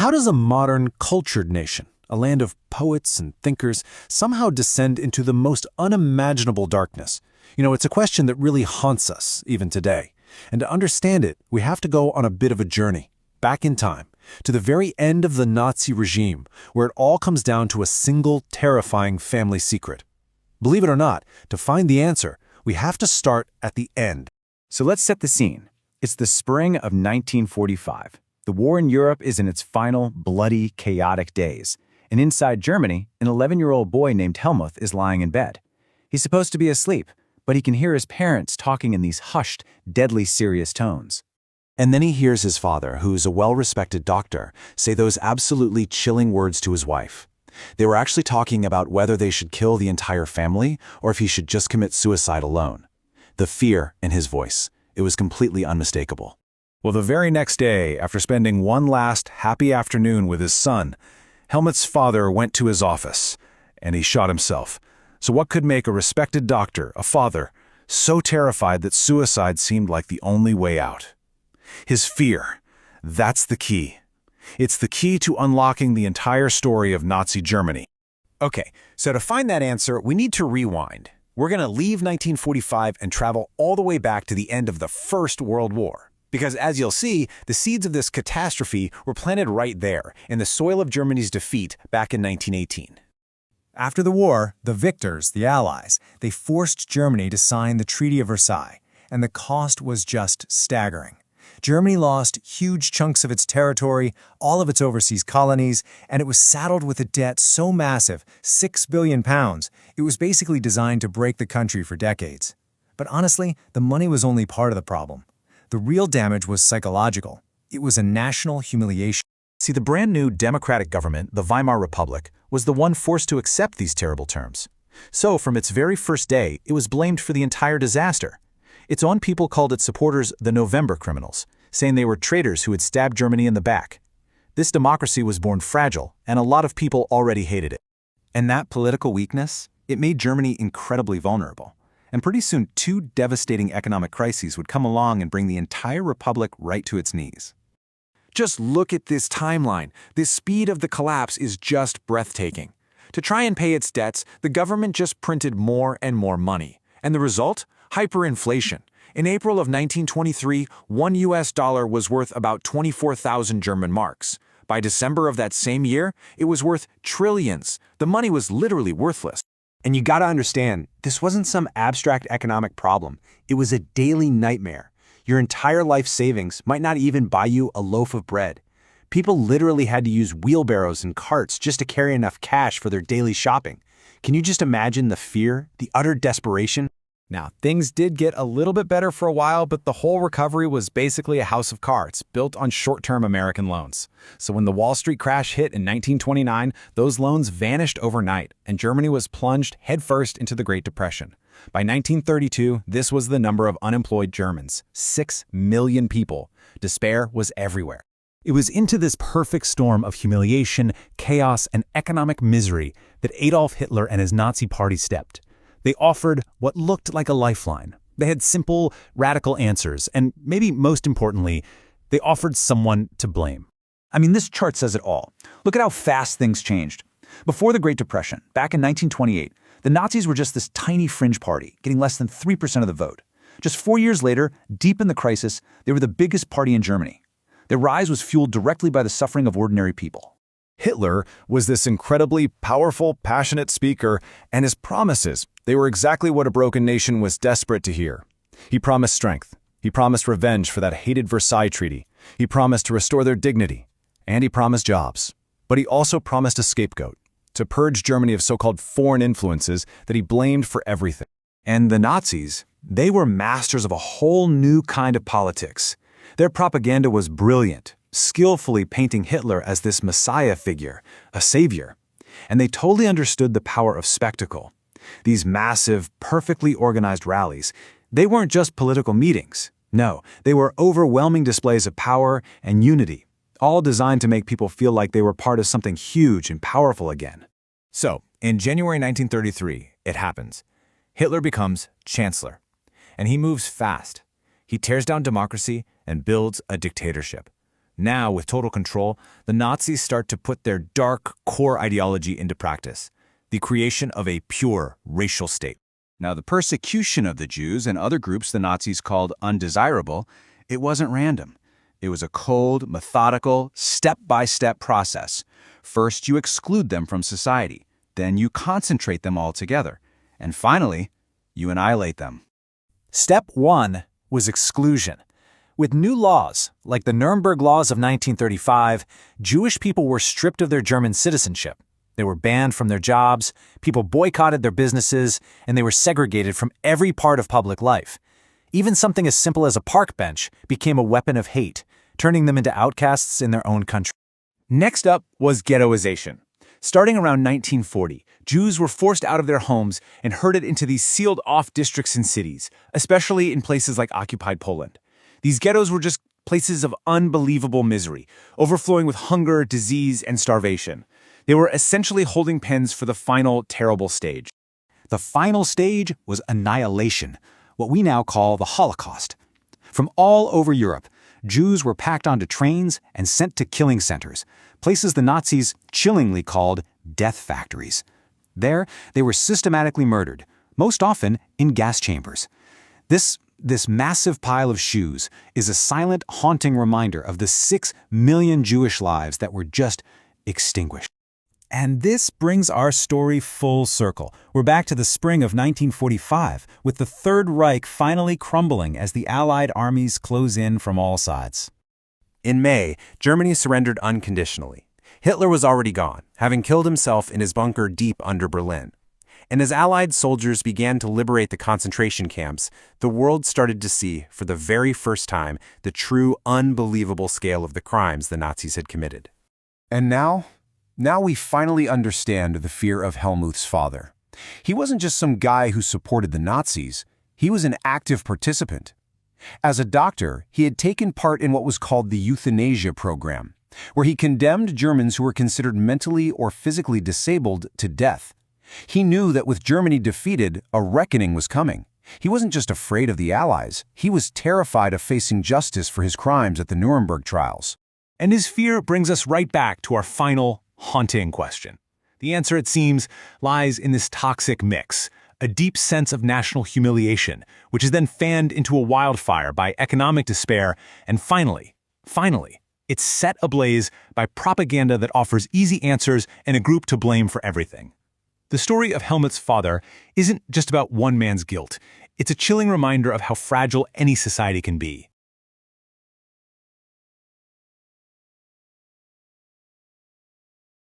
How does a modern, cultured nation, a land of poets and thinkers, somehow descend into the most unimaginable darkness? It's a question that really haunts us, even today. And to understand it, we have to go on a bit of a journey, back in time, to the very end of the Nazi regime, where it all comes down to a single, terrifying family secret. Believe it or not, to find the answer, we have to start at the end. So let's set the scene. It's the spring of 1945. The war in Europe is in its final, bloody, chaotic days. And inside Germany, an 11-year-old boy named Helmuth is lying in bed. He's supposed to be asleep, but he can hear his parents talking in these hushed, deadly serious tones. And then he hears his father, who's a well-respected doctor, say those absolutely chilling words to his wife. They were actually talking about whether they should kill the entire family or if he should just commit suicide alone. The fear in his voice, it was completely unmistakable. Well, the very next day, after spending one last happy afternoon with his son, Helmut's father went to his office, and he shot himself. So what could make a respected doctor, a father, so terrified that suicide seemed like the only way out? His fear. That's the key. It's the key to unlocking the entire story of Nazi Germany. Okay, so to find that answer, we need to rewind. We're going to leave 1945 and travel all the way back to the end of the First World War. Because as you'll see, the seeds of this catastrophe were planted right there, in the soil of Germany's defeat back in 1918. After the war, the victors, the Allies, they forced Germany to sign the Treaty of Versailles, and the cost was just staggering. Germany lost huge chunks of its territory, all of its overseas colonies, and it was saddled with a debt so massive, £6 billion, it was basically designed to break the country for decades. But honestly, the money was only part of the problem. The real damage was psychological. It was a national humiliation. See, the brand new democratic government, the Weimar Republic, was the one forced to accept these terrible terms. So, from its very first day, it was blamed for the entire disaster. Its own people called its supporters the November criminals, saying they were traitors who had stabbed Germany in the back. This democracy was born fragile, and a lot of people already hated it. And that political weakness, it made Germany incredibly vulnerable. And pretty soon, two devastating economic crises would come along and bring the entire republic right to its knees. Just look at this timeline. The speed of the collapse is just breathtaking. To try and pay its debts, the government just printed more and more money. And the result? Hyperinflation. In April of 1923, one US dollar was worth about 24,000 German marks. By December of that same year, it was worth trillions. The money was literally worthless. And you gotta understand, this wasn't some abstract economic problem. It was a daily nightmare. Your entire life savings might not even buy you a loaf of bread. People literally had to use wheelbarrows and carts just to carry enough cash for their daily shopping. Can you just imagine the fear, the utter desperation? Now, things did get a little bit better for a while, but the whole recovery was basically a house of cards built on short-term American loans. So when the Wall Street crash hit in 1929, those loans vanished overnight, and Germany was plunged headfirst into the Great Depression. By 1932, this was the number of unemployed Germans, 6 million people. Despair was everywhere. It was into this perfect storm of humiliation, chaos, and economic misery that Adolf Hitler and his Nazi party stepped. They offered what looked like a lifeline. They had simple, radical answers, and maybe most importantly, they offered someone to blame. I mean, this chart says it all. Look at how fast things changed. Before the Great Depression, back in 1928, the Nazis were just this tiny fringe party, getting less than 3% of the vote. Just 4 years later, deep in the crisis, they were the biggest party in Germany. Their rise was fueled directly by the suffering of ordinary people. Hitler was this incredibly powerful, passionate speaker, and his promises, they were exactly what a broken nation was desperate to hear. He promised strength. He promised revenge for that hated Versailles Treaty. He promised to restore their dignity. And he promised jobs. But he also promised a scapegoat, to purge Germany of so-called foreign influences that he blamed for everything. And the Nazis, they were masters of a whole new kind of politics. Their propaganda was brilliant, skillfully painting Hitler as this messiah figure, a savior. And they totally understood the power of spectacle. These massive, perfectly organized rallies, they weren't just political meetings. No, they were overwhelming displays of power and unity, all designed to make people feel like they were part of something huge and powerful again. So, in January 1933, it happens. Hitler becomes chancellor, and he moves fast. He tears down democracy and builds a dictatorship. Now, with total control, the Nazis start to put their dark core ideology into practice, the creation of a pure racial state. Now, the persecution of the Jews and other groups the Nazis called undesirable, it wasn't random. It was a cold, methodical, step-by-step process. First, you exclude them from society. Then you concentrate them all together. And finally, you annihilate them. Step 1 was exclusion. With new laws, like the Nuremberg Laws of 1935, Jewish people were stripped of their German citizenship. They were banned from their jobs, people boycotted their businesses, and they were segregated from every part of public life. Even something as simple as a park bench became a weapon of hate, turning them into outcasts in their own country. Next up was ghettoization. Starting around 1940, Jews were forced out of their homes and herded into these sealed-off districts and cities, especially in places like occupied Poland. These ghettos were just places of unbelievable misery, overflowing with hunger, disease, and starvation. They were essentially holding pens for the final terrible stage. The final stage was annihilation, what we now call the Holocaust. From all over Europe, Jews were packed onto trains and sent to killing centers, places the Nazis chillingly called death factories. There, they were systematically murdered, most often in gas chambers. This massive pile of shoes is a silent, haunting reminder of the 6 million Jewish lives that were just extinguished. And this brings our story full circle. We're back to the spring of 1945, with the Third Reich finally crumbling as the Allied armies close in from all sides. In May, Germany surrendered unconditionally. Hitler was already gone, having killed himself in his bunker deep under Berlin. And as Allied soldiers began to liberate the concentration camps, the world started to see, for the very first time, the true, unbelievable scale of the crimes the Nazis had committed. And now we finally understand the fear of Helmut's father. He wasn't just some guy who supported the Nazis. He was an active participant. As a doctor, he had taken part in what was called the euthanasia program, where he condemned Germans who were considered mentally or physically disabled to death. He knew that with Germany defeated, a reckoning was coming. He wasn't just afraid of the Allies. He was terrified of facing justice for his crimes at the Nuremberg trials. And his fear brings us right back to our final, haunting question. The answer, it seems, lies in this toxic mix, a deep sense of national humiliation, which is then fanned into a wildfire by economic despair, and finally, it's set ablaze by propaganda that offers easy answers and a group to blame for everything. The story of Helmut's father isn't just about one man's guilt. It's a chilling reminder of how fragile any society can be.